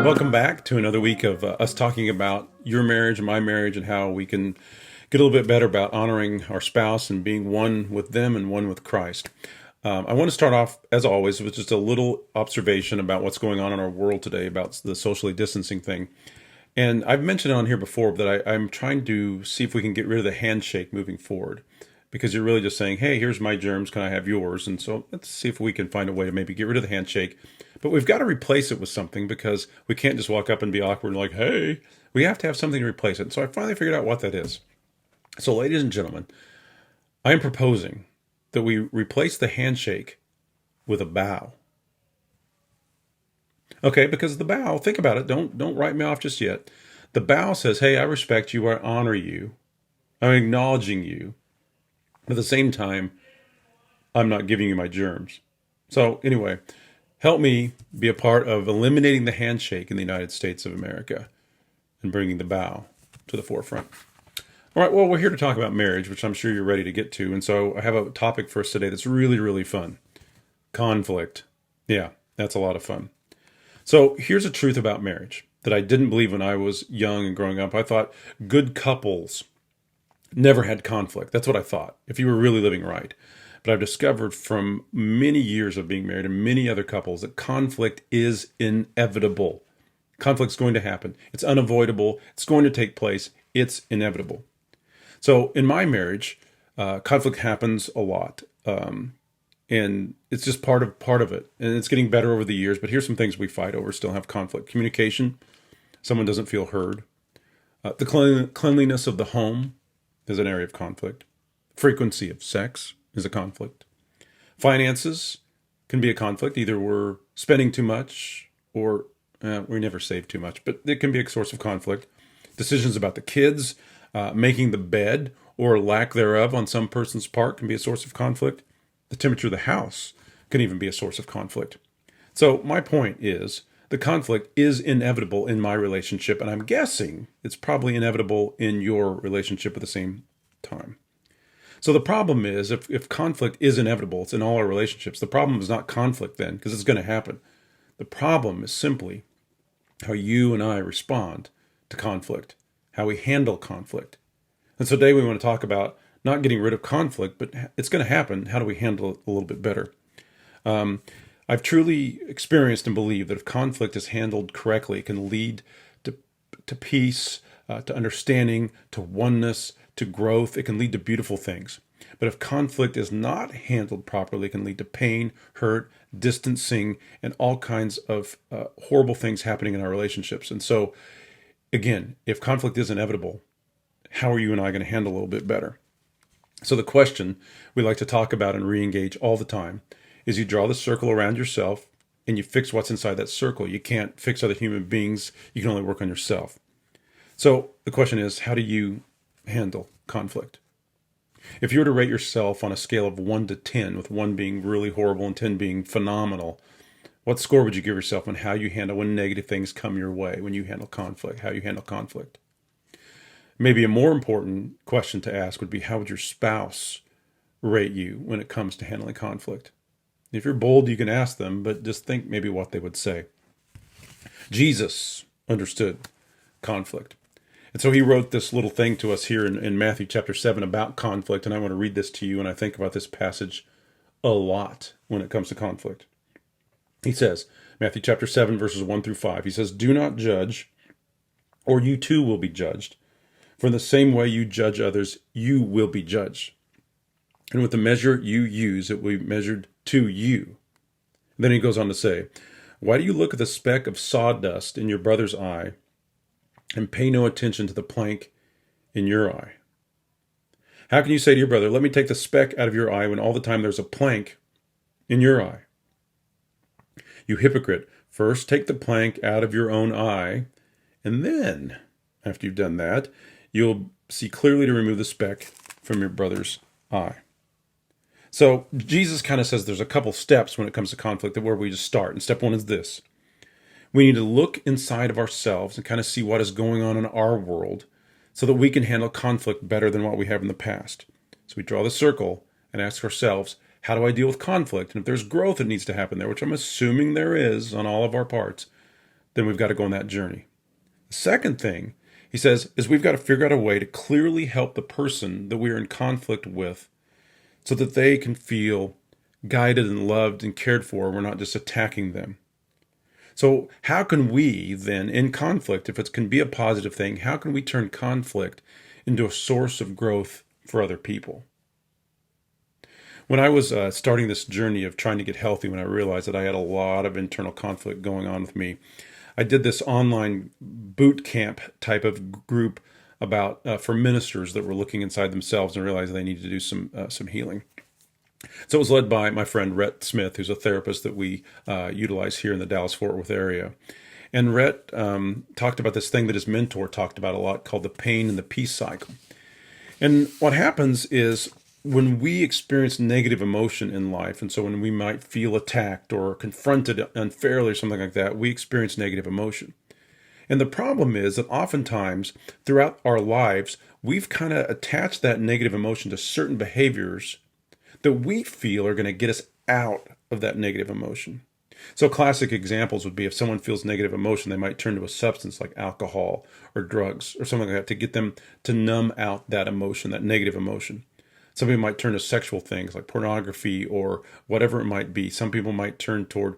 Welcome back to another week of us talking about your marriage and my marriage and how we can get a little bit better about honoring our spouse and being one with them and one with Christ. I want to start off, as always, with just a little observation about what's going on in our world today about the socially distancing thing. And I've mentioned it on here before that I'm trying to see if we can get rid of the handshake moving forward. Because you're really just saying, hey, here's my germs, can I have yours? And so let's see if we can find a way to maybe get rid of the handshake. But we've got to replace it with something because we can't just walk up and be awkward and like, hey, we have to have something to replace it. And so I finally figured out what that is. So ladies and gentlemen, I am proposing that we replace the handshake with a bow. Okay, because the bow, think about it, don't write me off just yet. The bow says, hey, I respect you, I honor you, I'm acknowledging you. At the same time, I'm not giving you my germs. So anyway, help me be a part of eliminating the handshake in the United States of America and bringing the bow to the forefront. All right, well, we're here to talk about marriage, which I'm sure you're ready to get to. And so I have a topic for us today that's really, really fun. Conflict. Yeah, that's a lot of fun. So here's a truth about marriage that I didn't believe when I was young and growing up. I thought good couples never had conflict. That's what I thought, if you were really living right. But I've discovered from many years of being married and many other couples that conflict is inevitable. Conflict's going to happen. It's unavoidable. It's going to take place. It's inevitable. So in my marriage, conflict happens a lot. And it's just part of it. And it's getting better over the years. But here's some things we fight over, still have conflict. Communication. Someone doesn't feel heard. The cleanliness of the home is an area of conflict. Frequency of sex is a conflict. Finances can be a conflict. Either we're spending too much or we never save too much, but it can be a source of conflict. Decisions about the kids, making the bed or lack thereof on some person's part can be a source of conflict. The temperature of the house can even be a source of conflict. So my point is the conflict is inevitable in my relationship, and I'm guessing it's probably inevitable in your relationship at the same time. So the problem is, if conflict is inevitable, it's in all our relationships, the problem is not conflict then, because it's going to happen. The problem is simply how you and I respond to conflict, how we handle conflict. And so today we want to talk about not getting rid of conflict, but it's going to happen. How do we handle it a little bit better? I've truly experienced and believe that if conflict is handled correctly, it can lead to peace, to understanding, to oneness, to growth. It can lead to beautiful things. But if conflict is not handled properly, it can lead to pain, hurt, distancing, and all kinds of horrible things happening in our relationships. And so, again, if conflict is inevitable, how are you and I going to handle a little bit better? So the question we like to talk about in ReEngage all the time is you draw the circle around yourself and you fix what's inside that circle. You can't fix other human beings. You can only work on yourself. So the question is, how do you handle conflict? If you were to rate yourself on a scale of 1 to 10, with 1 being really horrible and 10 being phenomenal, what score would you give yourself on how you handle when negative things come your way, when you handle conflict, how you handle conflict? Maybe a more important question to ask would be, how would your spouse rate you when it comes to handling conflict? If you're bold, you can ask them, but just think maybe what they would say. Jesus understood conflict. And so he wrote this little thing to us here in Matthew chapter 7 about conflict, and I want to read this to you, and I think about this passage a lot when it comes to conflict. He says, Matthew chapter 7, verses 1 through 5, he says, "Do not judge, or you too will be judged. For in the same way you judge others, you will be judged. And with the measure you use, it will be measured to you." Then he goes on to say, "Why do you look at the speck of sawdust in your brother's eye and pay no attention to the plank in your eye? How can you say to your brother, 'Let me take the speck out of your eye,' when all the time there's a plank in your eye? You hypocrite, first take the plank out of your own eye, and then, after you've done that, you'll see clearly to remove the speck from your brother's eye." So Jesus kind of says there's a couple steps when it comes to conflict where we just start. And step 1 is this. We need to look inside of ourselves and kind of see what is going on in our world so that we can handle conflict better than what we have in the past. So we draw the circle and ask ourselves, how do I deal with conflict? And if there's growth that needs to happen there, which I'm assuming there is on all of our parts, then we've got to go on that journey. The second thing, he says, is we've got to figure out a way to clearly help the person that we are in conflict with so that they can feel guided and loved and cared for. We're not just attacking them. So how can we then, in conflict, if it can be a positive thing, how can we turn conflict into a source of growth for other people? When I was starting this journey of trying to get healthy, when I realized that I had a lot of internal conflict going on with me, I did this online boot camp type of group about for ministers that were looking inside themselves and realized they needed to do some healing. So it was led by my friend Rhett Smith, who's a therapist that we utilize here in the Dallas-Fort Worth area. And Rhett talked about this thing that his mentor talked about a lot called the pain and the peace cycle. And what happens is when we experience negative emotion in life, and so when we might feel attacked or confronted unfairly or something like that, we experience negative emotion. And the problem is that oftentimes throughout our lives, we've kind of attached that negative emotion to certain behaviors that we feel are going to get us out of that negative emotion. So classic examples would be if someone feels negative emotion, they might turn to a substance like alcohol or drugs or something like that to get them to numb out that emotion, that negative emotion. Some people might turn to sexual things like pornography or whatever it might be. Some people might turn toward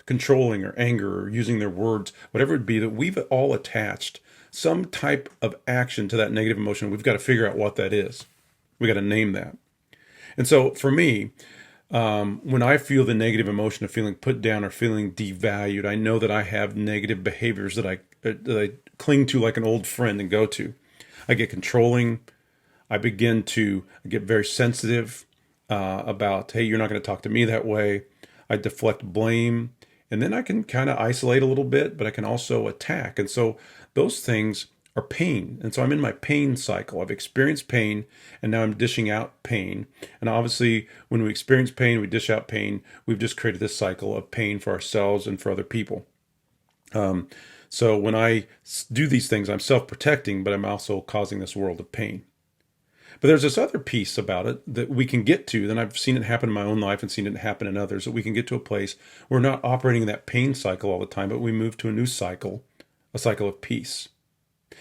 controlling or anger or using their words, whatever it be, that we've all attached some type of action to that negative emotion. We've got to figure out what that is. We've got to name that. And so for me, when I feel the negative emotion of feeling put down or feeling devalued, I know that I have negative behaviors that I cling to like an old friend and go to. I get controlling. I begin to get very sensitive about, hey, you're not going to talk to me that way. I deflect blame. And then I can kind of isolate a little bit, but I can also attack. And so those things are pain. And so I'm in my pain cycle. I've experienced pain, and now I'm dishing out pain. And obviously, when we experience pain, we dish out pain. We've just created this cycle of pain for ourselves and for other people. So when I do these things, I'm self-protecting, but I'm also causing this world of pain. But there's this other piece about it that we can get to, and I've seen it happen in my own life and seen it happen in others, that we can get to a place where we're not operating in that pain cycle all the time, but we move to a new cycle, a cycle of peace.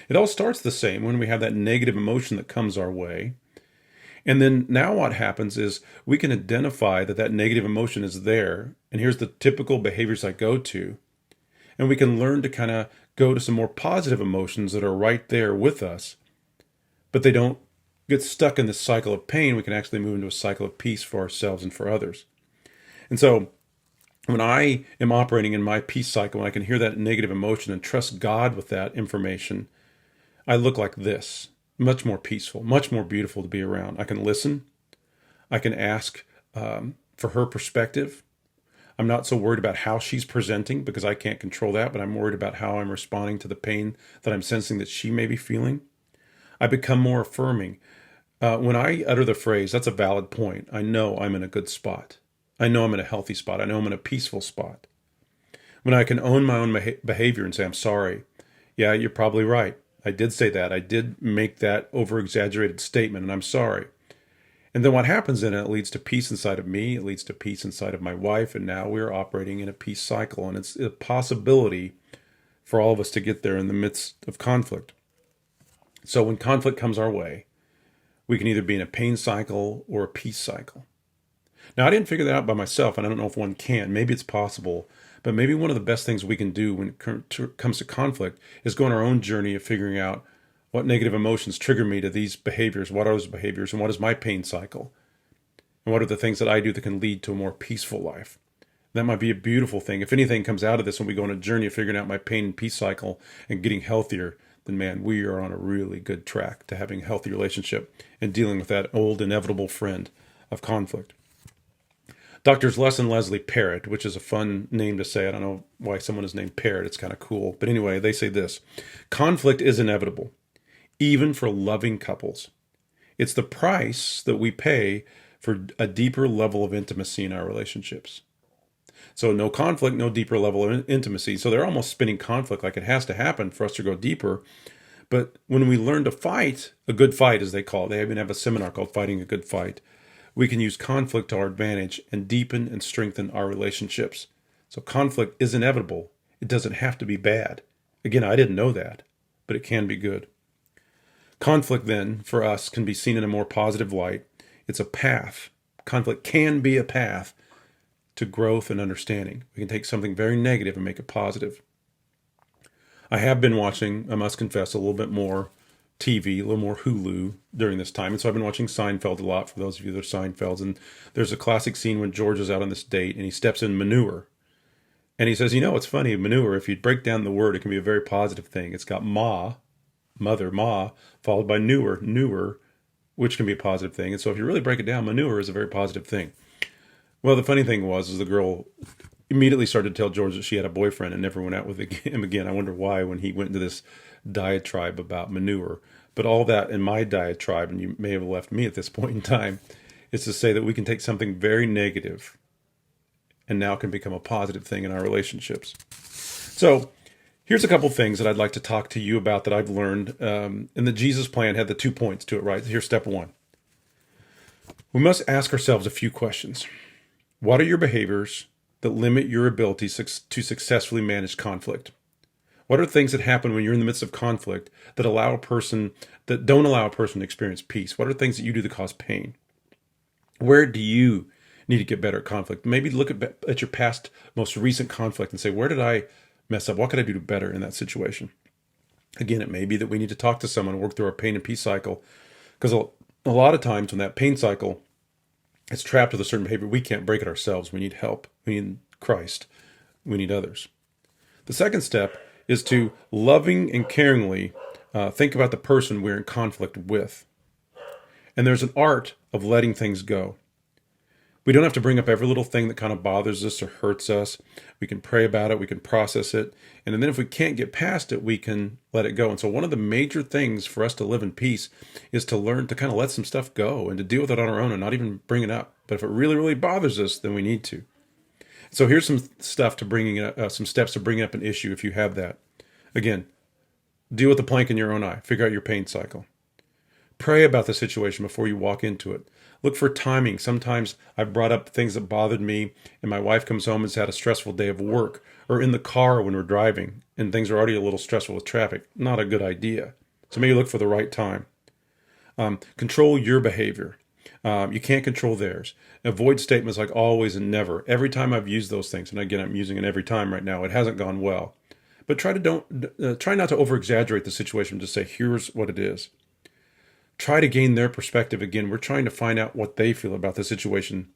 It all starts the same when we have that negative emotion that comes our way. And then now what happens is we can identify that that negative emotion is there. And here's the typical behaviors I go to. And we can learn to kind of go to some more positive emotions that are right there with us, but they don't get stuck in this cycle of pain. We can actually move into a cycle of peace for ourselves and for others. And so when I am operating in my peace cycle, when I can hear that negative emotion and trust God with that information, I look like this, much more peaceful, much more beautiful to be around. I can listen. I can ask for her perspective. I'm not so worried about how she's presenting because I can't control that, but I'm worried about how I'm responding to the pain that I'm sensing that she may be feeling. I become more affirming. When I utter the phrase, that's a valid point, I know I'm in a good spot. I know I'm in a healthy spot. I know I'm in a peaceful spot. When I can own my own behavior and say, I'm sorry. Yeah, you're probably right. I did say that. I did make that over-exaggerated statement, and I'm sorry. And then what happens then, it leads to peace inside of me. It leads to peace inside of my wife, and now we're operating in a peace cycle, and it's a possibility for all of us to get there in the midst of conflict. So when conflict comes our way, we can either be in a pain cycle or a peace cycle. Now, I didn't figure that out by myself, and I don't know if one can. Maybe it's possible, but maybe one of the best things we can do when it comes to conflict is go on our own journey of figuring out what negative emotions trigger me to these behaviors, what are those behaviors, and what is my pain cycle, and what are the things that I do that can lead to a more peaceful life. That might be a beautiful thing. If anything comes out of this when we go on a journey of figuring out my pain and peace cycle and getting healthier, then man, we are on a really good track to having a healthy relationship and dealing with that old inevitable friend of conflict. Doctors Les and Leslie Parrott, which is a fun name to say. I don't know why someone is named Parrott. It's kind of cool. But anyway, they say this: conflict is inevitable, even for loving couples. It's the price that we pay for a deeper level of intimacy in our relationships. So no conflict, no deeper level of intimacy. So they're almost spinning conflict like it has to happen for us to go deeper. But when we learn to fight, a good fight as they call it, they even have a seminar called Fighting a Good Fight, we can use conflict to our advantage and deepen and strengthen our relationships. So conflict is inevitable. It doesn't have to be bad. Again, I didn't know that, but it can be good. Conflict then, for us, can be seen in a more positive light. It's a path. Conflict can be a path to growth and understanding. We can take something very negative and make it positive. I have been watching, I must confess, a little bit more TV, a little more Hulu during this time. And so I've been watching Seinfeld a lot, for those of you that are Seinfelds. And there's a classic scene when George is out on this date and he steps in manure. And he says, it's funny, manure, if you break down the word, it can be a very positive thing. It's got ma, mother, ma, followed by newer, which can be a positive thing. And so if you really break it down, manure is a very positive thing. Well, the funny thing was the girl immediately started to tell George that she had a boyfriend and never went out with him again. I wonder why, when he went into this diatribe about manure. But all that in my diatribe, and you may have left me at this point in time, is to say that we can take something very negative and now can become a positive thing in our relationships. So here's a couple things that I'd like to talk to you about that I've learned. And the Jesus plan had the 2 points to it, right? Here's step 1. We must ask ourselves a few questions. What are your behaviors that limit your ability to successfully manage conflict? What are things that happen when you're in the midst of conflict that don't allow a person to experience peace? What are things that you do that cause pain? Where do you need to get better at conflict? Maybe look at your past, most recent conflict and say, where did I mess up? What could I do better in that situation? Again, it may be that we need to talk to someone, work through our pain and peace cycle, because a lot of times when that pain cycle is trapped with a certain behavior, we can't break it ourselves. We need help. We need Christ. We need others. The second step is to loving and caringly think about the person we're in conflict with. And there's an art of letting things go. We don't have to bring up every little thing that kind of bothers us or hurts us. We can pray about it. We can process it. And then if we can't get past it, we can let it go. And so one of the major things for us to live in peace is to learn to kind of let some stuff go and to deal with it on our own and not even bring it up. But if it really, really bothers us, then we need to. So here's some stuff to some steps to bring up an issue if you have that. Again, deal with the plank in your own eye. Figure out your pain cycle. Pray about the situation before you walk into it. Look for timing. Sometimes I've brought up things that bothered me, and my wife comes home and has had a stressful day of work, or in the car when we're driving, and things are already a little stressful with traffic. Not a good idea. So maybe look for the right time. Control your behavior. You can't control theirs. Avoid statements like always and never. Every time I've used those things, and again, I'm using it every time right now, it hasn't gone well. But try not to over-exaggerate the situation. Just say, here's what it is. Try to gain their perspective again. We're trying to find out what they feel about the situation.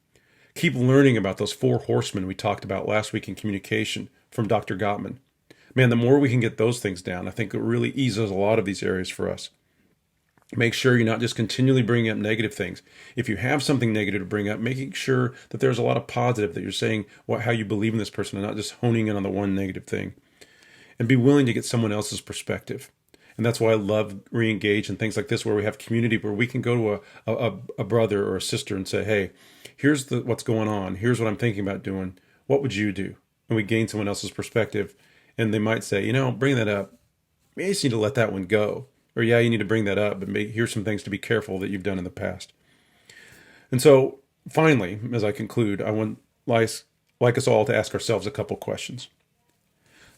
Keep learning about those 4 horsemen we talked about last week in communication from Dr. Gottman. Man, the more we can get those things down, I think it really eases a lot of these areas for us. Make sure you're not just continually bringing up negative things. If you have something negative to bring up, making sure that there's a lot of positive, that you're saying how you believe in this person and not just honing in on the one negative thing. And be willing to get someone else's perspective. And that's why I love ReEngage and things like this, where we have community, where we can go to a brother or a sister and say, hey, here's what's going on. Here's what I'm thinking about doing. What would you do? And we gain someone else's perspective. And they might say, bring that up. Maybe you just need to let that one go. Or yeah, you need to bring that up, but here's some things to be careful that you've done in the past. And so finally, as I conclude, I would like us all to ask ourselves a couple questions.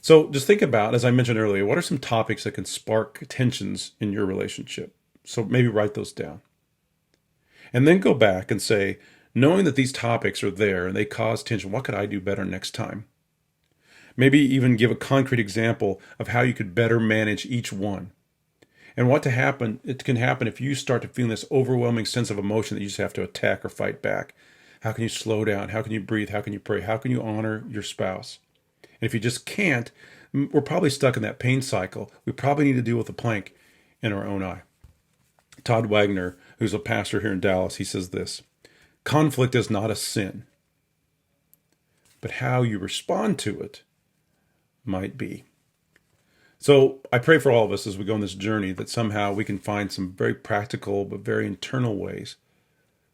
So just think about, as I mentioned earlier, what are some topics that can spark tensions in your relationship? So maybe write those down. And then go back and say, knowing that these topics are there and they cause tension, what could I do better next time? Maybe even give a concrete example of how you could better manage each one. And it can happen if you start to feel this overwhelming sense of emotion that you just have to attack or fight back. How can you slow down? How can you breathe? How can you pray? How can you honor your spouse? And if you just can't, we're probably stuck in that pain cycle. We probably need to deal with the plank in our own eye. Todd Wagner, who's a pastor here in Dallas, he says this: conflict is not a sin, but how you respond to it might be. So I pray for all of us as we go on this journey that somehow we can find some very practical but very internal ways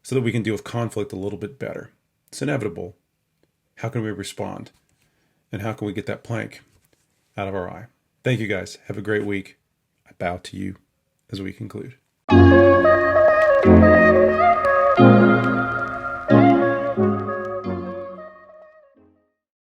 so that we can deal with conflict a little bit better. It's inevitable. How can we respond? And how can we get that plank out of our eye? Thank you guys. Have a great week. I bow to you as we conclude.